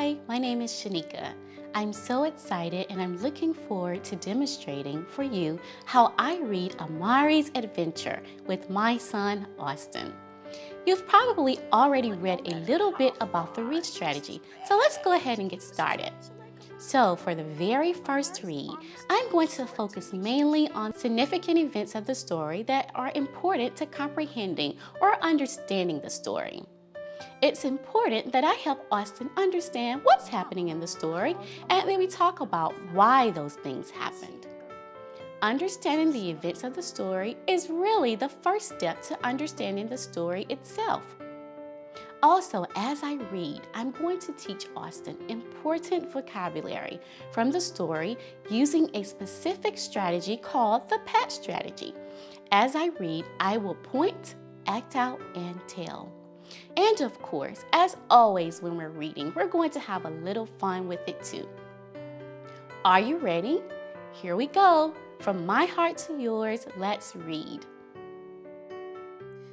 Hi, my name is Shenikia. I'm so excited and I'm looking forward to demonstrating for you how I read Amari's Adventure with my son, Austin. You've probably already read a little bit about the read strategy, so let's go ahead and get started. So for the very first read, I'm going to focus mainly on significant events of the story that are important to comprehending or understanding the story. It's important that I help Austin understand what's happening in the story, and then we talk about why those things happened. Understanding the events of the story is really the first step to understanding the story itself. Also, as I read, I'm going to teach Austin important vocabulary from the story using a specific strategy called the PAT strategy. As I read, I will point, act out, and tell. And of course, as always when we're reading, we're going to have a little fun with it too. Are you ready? Here we go. From my heart to yours, let's read.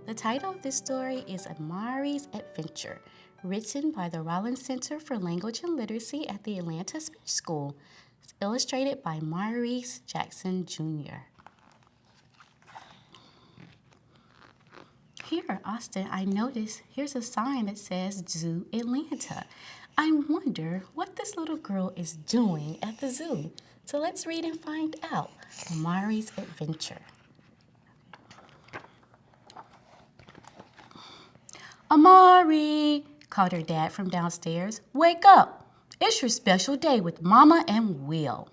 The title of this story is Amari's Adventure, written by the Rollins Center for Language and Literacy at the Atlanta Speech School. It's illustrated by Maurice Jackson Jr. Here, Austin, I noticed here's a sign that says Zoo Atlanta. I wonder what this little girl is doing at the zoo. So let's read and find out. Amari's Adventure. Amari, called her dad from downstairs. Wake up. It's your special day with Mama and Will.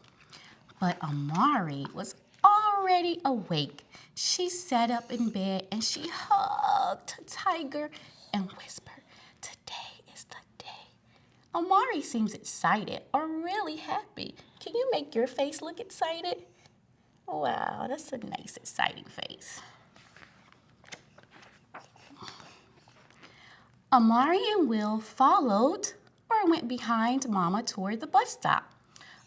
But Amari was already awake. She sat up in bed and she hugged Tiger and whispered, "Today is the day." Amari seems excited or really happy. Can you make your face look excited? Wow, that's a nice, exciting face. Amari and Will followed or went behind Mama toward the bus stop.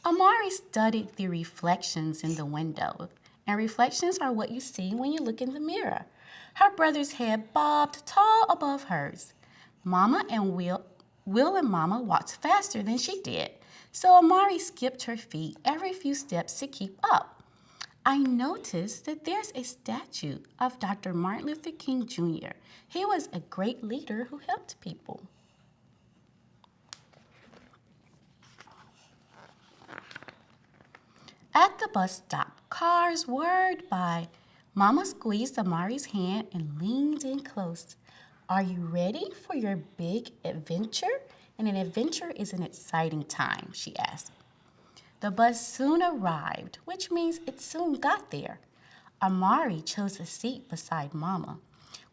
Amari studied the reflections in the window, and reflections are what you see when you look in the mirror. Her brother's head bobbed tall above hers. Mama and Will and Mama walked faster than she did, so Amari skipped her feet every few steps to keep up. I noticed that there's a statue of Dr. Martin Luther King Jr. He was a great leader who helped people. At the bus stop, cars whirred by. Mama squeezed Amari's hand and leaned in close. Are you ready for your big adventure? And an adventure is an exciting time, she asked. The bus soon arrived, which means it soon got there. Amari chose a seat beside Mama.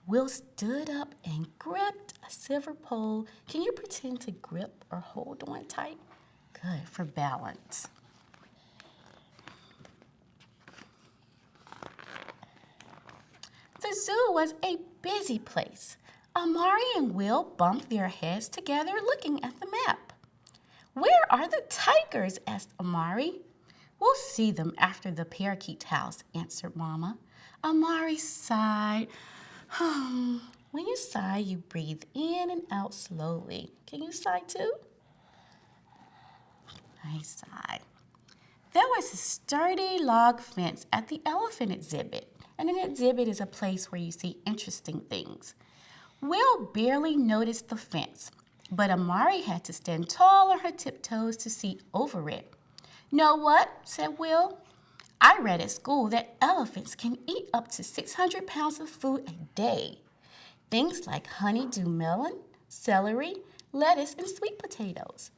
Will stood up and gripped a silver pole. Can you pretend to grip or hold one tight? Good, for balance. The zoo was a busy place. Amari and Will bumped their heads together looking at the map. Where are the tigers? Asked Amari. We'll see them after the parakeet house, answered Mama. Amari sighed. When you sigh, you breathe in and out slowly. Can you sigh too? I sighed. There was a sturdy log fence at the elephant exhibit. And an exhibit is a place where you see interesting things. Will barely noticed the fence, but Amari had to stand tall on her tiptoes to see over it. Know what? Said Will. I read at school that elephants can eat up to 600 pounds of food a day. Things like honeydew melon, celery, lettuce, and sweet potatoes.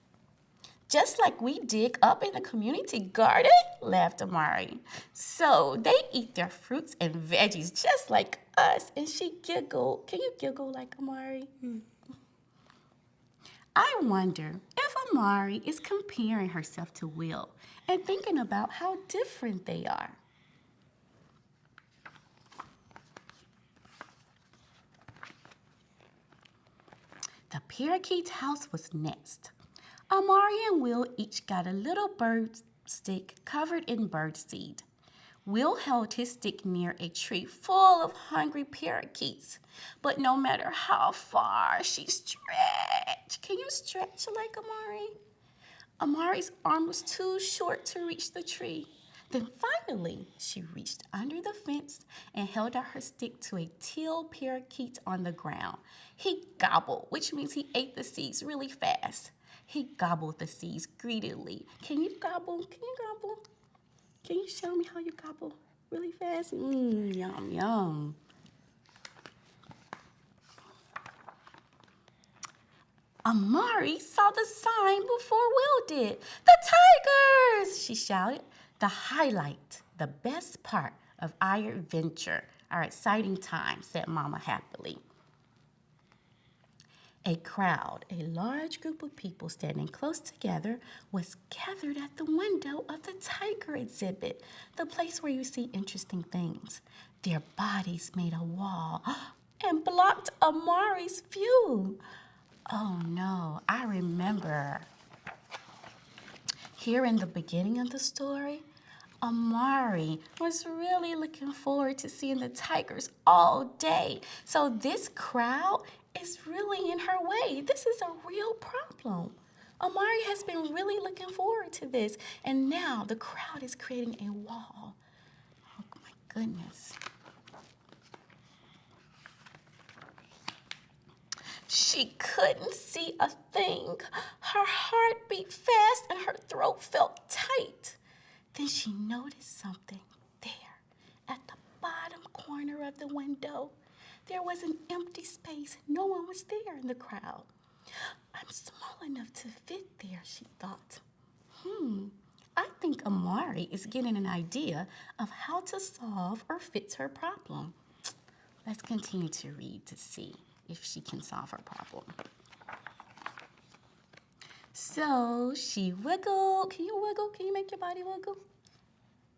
Just like we dig up in the community garden, laughed Amari. So they eat their fruits and veggies just like us. And she giggled. Can you giggle like Amari? I wonder if Amari is comparing herself to Will and thinking about how different they are. The parakeet's house was next. Amari and Will each got a little bird stick covered in bird seed. Will held his stick near a tree full of hungry parakeets. But no matter how far she stretched, can you stretch like Amari? Amari's arm was too short to reach the tree. Then finally, she reached under the fence and held out her stick to a teal parakeet on the ground. He gobbled, which means he ate the seeds really fast. He gobbled the seeds greedily. Can you gobble? Can you gobble? Can you show me how you gobble really fast? Yum, yum. Amari saw the sign before Will did. The tigers, she shouted. The highlight, the best part of our adventure, our exciting time, said Mama happily. A crowd, a large group of people standing close together, was gathered at the window of the tiger exhibit, the place where you see interesting things. Their bodies made a wall and blocked Amari's view. Oh no, I remember. Here in the beginning of the story, Amari was really looking forward to seeing the tigers all day. So this crowd is really in her way. This is a real problem. Amari has been really looking forward to this, and now the crowd is creating a wall. Oh my goodness. She couldn't see a thing. Her heart beat fast and her throat felt tight. Then she noticed something there at the bottom corner of the window. There was an empty space. No one was there in the crowd. I'm small enough to fit there, she thought. I think Amari is getting an idea of how to solve or fix her problem. Let's continue to read to see if she can solve her problem. So she wiggled. Can you wiggle? Can you make your body wiggle?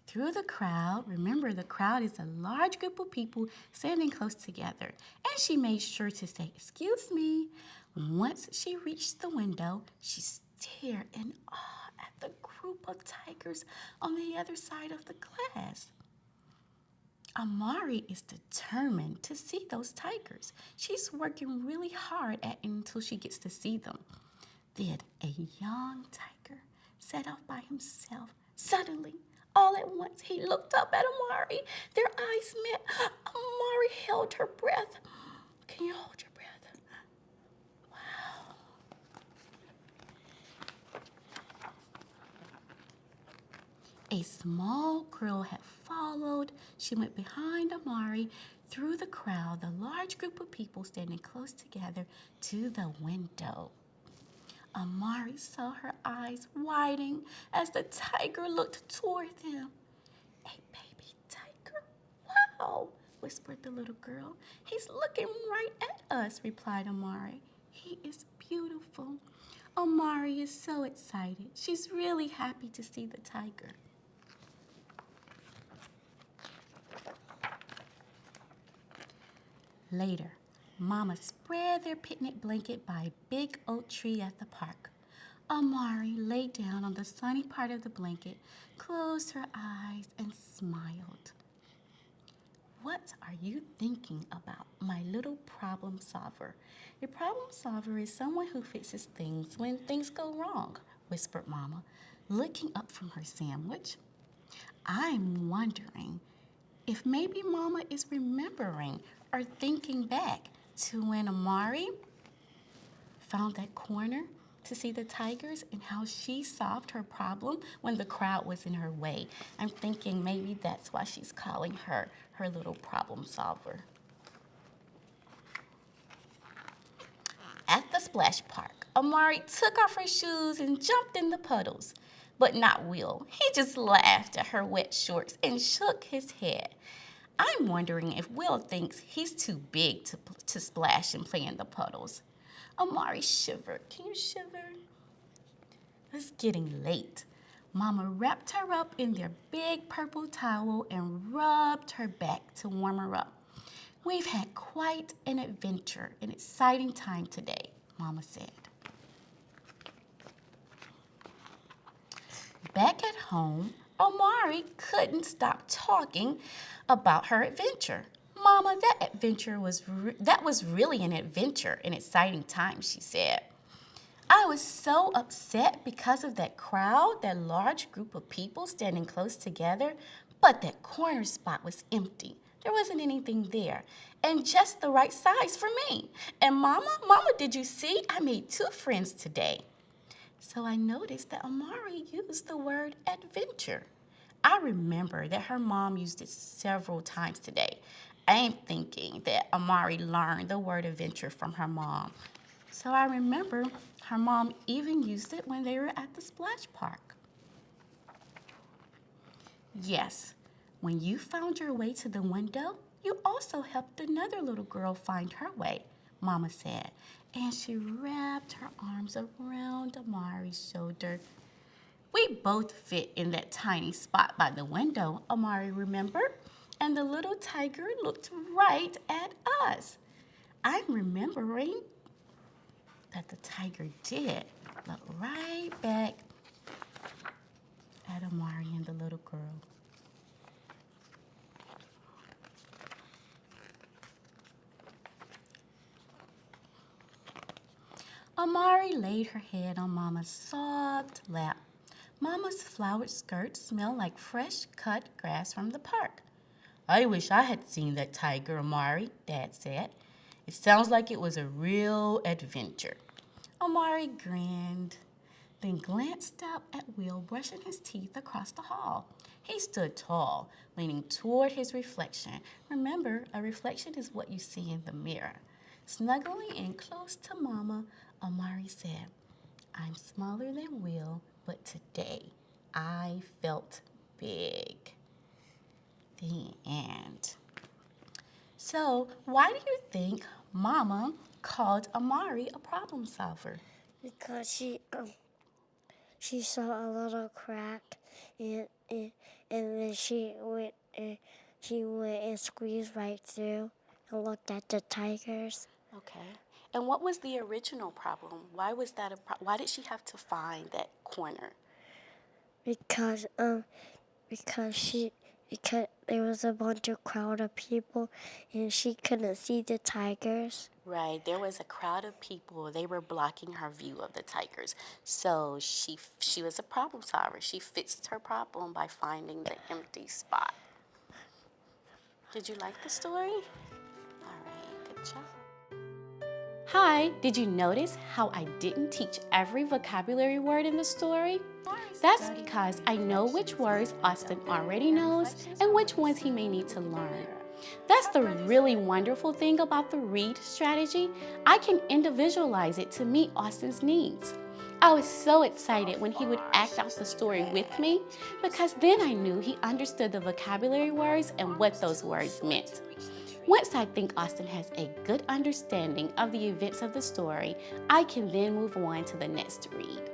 Through the crowd. Remember, the crowd is a large group of people standing close together. And she made sure to say, "Excuse me." Once she reached the window, she stared in awe at the group of tigers on the other side of the glass. Amari is determined to see those tigers. She's working really hard at it until she gets to see them. Then a young tiger sat off by himself. Suddenly, all at once, he looked up at Amari. Their eyes met. Amari held her breath. Can you hold your breath? Wow. A small girl had followed. She went behind Amari through the crowd, the large group of people standing close together, to the window. Amari saw her eyes widen as the tiger looked toward them. "A baby tiger? Wow," whispered the little girl. "He's looking right at us," replied Amari. "He is beautiful." Amari is so excited. She's really happy to see the tiger. Later, Mama spread their picnic blanket by a big oak tree at the park. Amari lay down on the sunny part of the blanket, closed her eyes, and smiled. What are you thinking about, my little problem solver? A problem solver is someone who fixes things when things go wrong, whispered Mama, looking up from her sandwich. I'm wondering if maybe Mama is remembering or thinking back to when Amari found that corner to see the tigers and how she solved her problem when the crowd was in her way. I'm thinking maybe that's why she's calling her her little problem solver. At the splash park, Amari took off her shoes and jumped in the puddles. But not Will. He just laughed at her wet shorts and shook his head. I'm wondering if Will thinks he's too big to splash and play in the puddles. Amari shivered. Can you shiver? It's getting late. Mama wrapped her up in their big purple towel and rubbed her back to warm her up. We've had quite an adventure, an exciting time today, Mama said. Back at home, Amari couldn't stop talking about her adventure. Mama, that was really an adventure, an exciting time, she said. I was so upset because of that crowd, that large group of people standing close together, but that corner spot was empty. There wasn't anything there, and just the right size for me. And Mama, did you see? I made 2 friends today. So I noticed that Amari used the word adventure. I remember that her mom used it several times today. I am thinking that Amari learned the word adventure from her mom. So I remember her mom even used it when they were at the splash park. Yes, when you found your way to the window, you also helped another little girl find her way, Mama said, and she wrapped her arms around Amari's shoulder. We both fit in that tiny spot by the window, Amari remembered, and the little tiger looked right at us. I'm remembering that the tiger did look right back at Amari and the little girl. Amari laid her head on Mama's soft lap. Mama's flowered skirt smelled like fresh cut grass from the park. I wish I had seen that tiger, Amari, Dad said. It sounds like it was a real adventure. Amari grinned, then glanced up at Will brushing his teeth across the hall. He stood tall, leaning toward his reflection. Remember, a reflection is what you see in the mirror. Snuggling in close to Mama, Amari said, I'm smaller than Will, but today I felt big. The end. So, why do you think Mama called Amari a problem solver? Because she saw a little crack and then she went and squeezed right through and looked at the tigers. Okay. And what was the original problem? Why was that why did she have to find that corner? Because because there was a bunch of crowd of people and she couldn't see the tigers. Right, there was a crowd of people. They were blocking her view of the tigers. So she was a problem solver. She fixed her problem by finding the empty spot. Did you like the story? All right, good job. Hi, did you notice how I didn't teach every vocabulary word in the story? That's because I know which words Austin already knows and which ones he may need to learn. That's the really wonderful thing about the READ strategy. I can individualize it to meet Austin's needs. I was so excited when he would act out the story with me because then I knew he understood the vocabulary words and what those words meant. Once I think Austin has a good understanding of the events of the story, I can then move on to the next read.